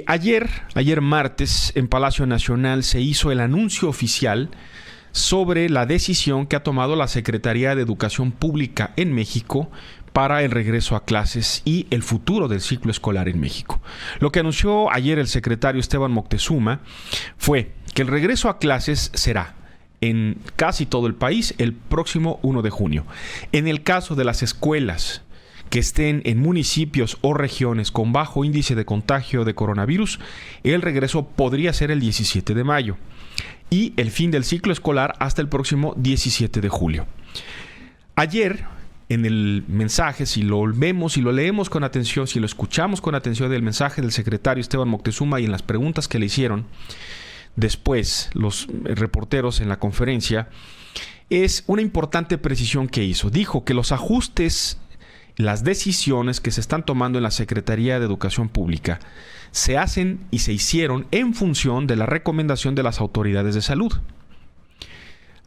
Ayer martes, en Palacio Nacional se hizo el anuncio oficial sobre la decisión que ha tomado la Secretaría de Educación Pública en México para el regreso a clases y el futuro del ciclo escolar en México. Lo que anunció ayer el secretario Esteban Moctezuma fue que el regreso a clases será en casi todo el país el próximo 1 de junio. En el caso de las escuelas que estén en municipios o regiones con bajo índice de contagio de coronavirus, el regreso podría ser el 17 de mayo y el fin del ciclo escolar hasta el próximo 17 de julio. Ayer, en el mensaje, si lo vemos, si lo leemos con atención, si lo escuchamos con atención del mensaje del secretario Esteban Moctezuma y en las preguntas que le hicieron después los reporteros en la conferencia, es una importante precisión que hizo. Dijo que los ajustes, las decisiones que se están tomando en la Secretaría de Educación Pública se hacen y se hicieron en función de la recomendación de las autoridades de salud.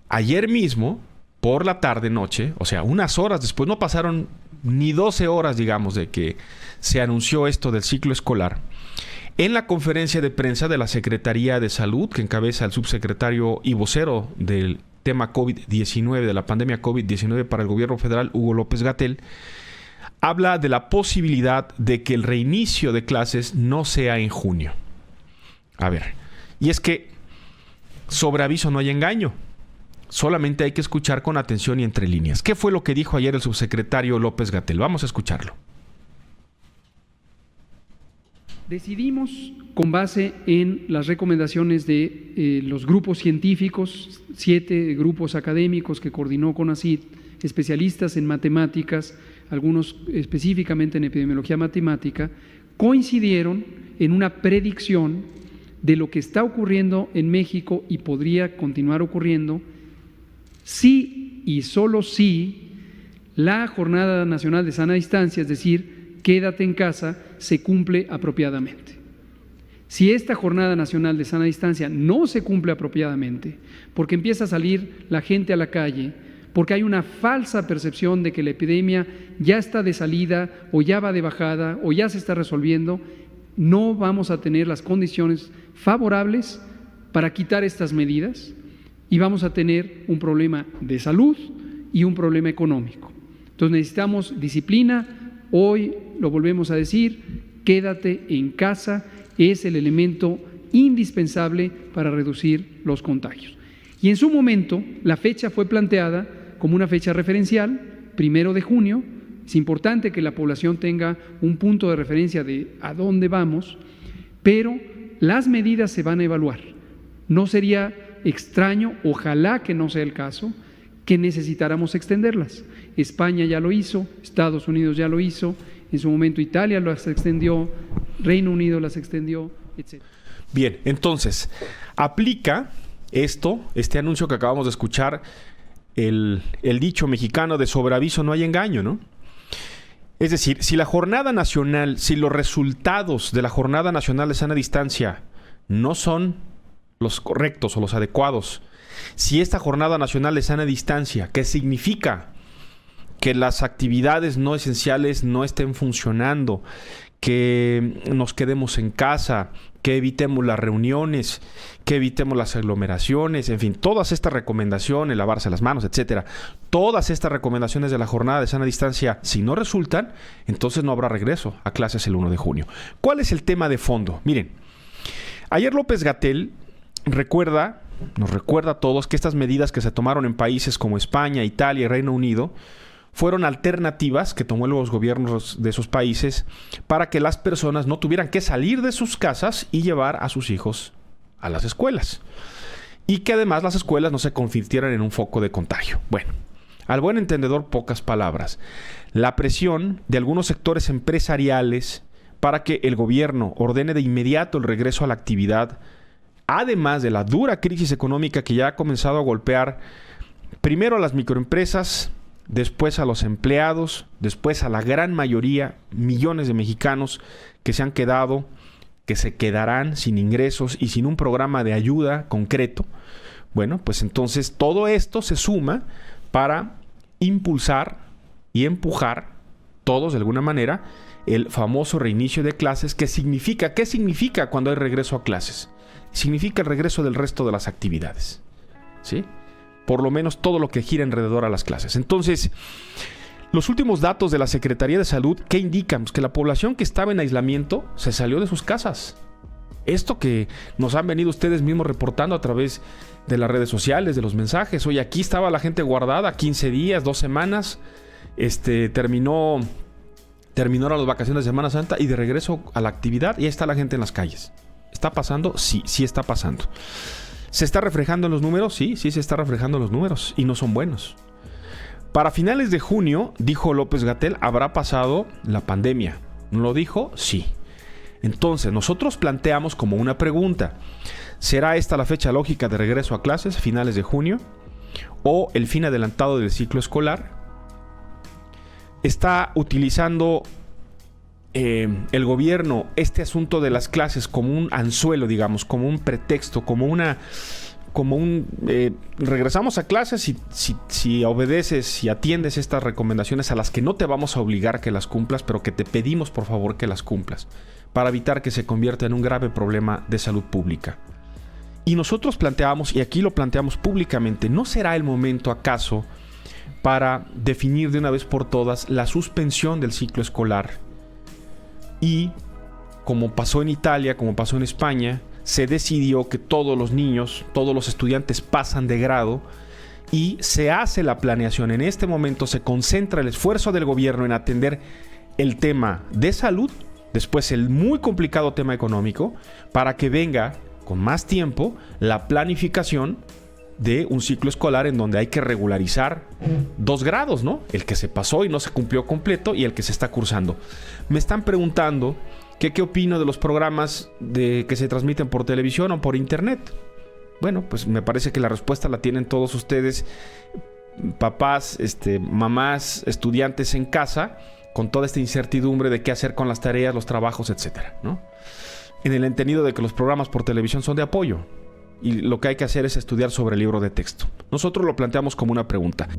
Ayer mismo, por la tarde-noche, o sea, unas horas después, no pasaron ni 12 horas, digamos, de que se anunció esto del ciclo escolar, en la conferencia de prensa de la Secretaría de Salud, que encabeza el subsecretario y vocero del tema COVID-19, de la pandemia COVID-19 para el gobierno federal, Hugo López-Gatell, habla de la posibilidad de que el reinicio de clases no sea en junio. A ver, y es que sobre aviso no hay engaño. Solamente hay que escuchar con atención y entre líneas. ¿Qué fue lo que dijo ayer el subsecretario López-Gatell? Vamos a escucharlo. Decidimos, con base en las recomendaciones de los grupos científicos, 7 grupos académicos que coordinó CONACYT, especialistas en matemáticas, algunos específicamente en epidemiología matemática, coincidieron en una predicción de lo que está ocurriendo en México y podría continuar ocurriendo si y solo si la Jornada Nacional de Sana Distancia, es decir, quédate en casa, se cumple apropiadamente. Si esta Jornada Nacional de Sana Distancia no se cumple apropiadamente, porque empieza a salir la gente a la calle, porque hay una falsa percepción de que la epidemia ya está de salida o ya va de bajada o ya se está resolviendo, no vamos a tener las condiciones favorables para quitar estas medidas y vamos a tener un problema de salud y un problema económico. Entonces necesitamos disciplina. Hoy lo volvemos a decir, quédate en casa es el elemento indispensable para reducir los contagios. Y en su momento la fecha fue planteada como una fecha referencial, 1 de junio. Es importante que la población tenga un punto de referencia de a dónde vamos, pero las medidas se van a evaluar. No sería extraño, ojalá que no sea el caso, que necesitáramos extenderlas. España ya lo hizo, Estados Unidos ya lo hizo, en su momento Italia las extendió, Reino Unido las extendió, etc. Bien, entonces, aplica este anuncio que acabamos de escuchar, el dicho mexicano de sobre aviso no hay engaño, ¿no? Es decir, si la jornada nacional, si los resultados de la Jornada Nacional de Sana Distancia no son los correctos o los adecuados, si esta Jornada Nacional de Sana Distancia, que significa que las actividades no esenciales no estén funcionando, que nos quedemos en casa, que evitemos las reuniones, que evitemos las aglomeraciones, en fin, todas estas recomendaciones, lavarse las manos, etcétera, todas estas recomendaciones de la Jornada de Sana Distancia, si no resultan, entonces no habrá regreso a clases el 1 de junio. ¿Cuál es el tema de fondo? Miren, ayer López-Gatell nos recuerda a todos que estas medidas que se tomaron en países como España, Italia y Reino Unido fueron alternativas que tomó los gobiernos de esos países para que las personas no tuvieran que salir de sus casas y llevar a sus hijos a las escuelas. Y que además las escuelas no se convirtieran en un foco de contagio. Bueno, al buen entendedor, pocas palabras. La presión de algunos sectores empresariales para que el gobierno ordene de inmediato el regreso a la actividad, además de la dura crisis económica que ya ha comenzado a golpear primero a las microempresas, después a los empleados, después a la gran mayoría, millones de mexicanos que se han quedado, que se quedarán sin ingresos y sin un programa de ayuda concreto. Bueno, pues entonces todo esto se suma para impulsar y empujar todos de alguna manera el famoso reinicio de clases. ¿Qué significa cuando hay regreso a clases? Significa el regreso del resto de las actividades, ¿sí? Por lo menos todo lo que gira alrededor a las clases. Entonces, los últimos datos de la Secretaría de Salud, ¿qué indican? Pues que la población que estaba en aislamiento se salió de sus casas. Esto que nos han venido ustedes mismos reportando a través de las redes sociales, de los mensajes. Oye, aquí estaba la gente guardada 15 días, 2 semanas. Terminó las vacaciones de Semana Santa y de regreso a la actividad, y ahí está la gente en las calles. ¿Está pasando? Sí está pasando. ¿Se está reflejando en los números? Sí se está reflejando en los números, y no son buenos. Para finales de junio, dijo López-Gatell, habrá pasado la pandemia. ¿No lo dijo? Sí. Entonces, nosotros planteamos como una pregunta: ¿será esta la fecha lógica de regreso a clases, finales de junio? ¿O el fin adelantado del ciclo escolar? ¿Está utilizando el gobierno este asunto de las clases como un anzuelo, digamos, como un pretexto, regresamos a clases si obedeces, si atiendes estas recomendaciones a las que no te vamos a obligar que las cumplas, pero que te pedimos por favor que las cumplas, para evitar que se convierta en un grave problema de salud pública? Y nosotros planteamos, y aquí lo planteamos públicamente, ¿no será el momento acaso para definir de una vez por todas la suspensión del ciclo escolar? Y como pasó en Italia, como pasó en España, se decidió que todos los niños, todos los estudiantes pasan de grado, y se hace la planeación. En este momento se concentra el esfuerzo del gobierno en atender el tema de salud, después el muy complicado tema económico, para que venga con más tiempo la planificación de un ciclo escolar en donde hay que regularizar 2 grados, ¿no? El que se pasó y no se cumplió completo, y el que se está cursando. Me están preguntando qué opino de los programas que se transmiten por televisión o por internet. Bueno, pues me parece que la respuesta la tienen todos ustedes, papás, mamás, estudiantes en casa, con toda esta incertidumbre de qué hacer con las tareas, los trabajos, etcétera, ¿no? En el entendido de que los programas por televisión son de apoyo, y lo que hay que hacer es estudiar sobre el libro de texto. Nosotros lo planteamos como una pregunta.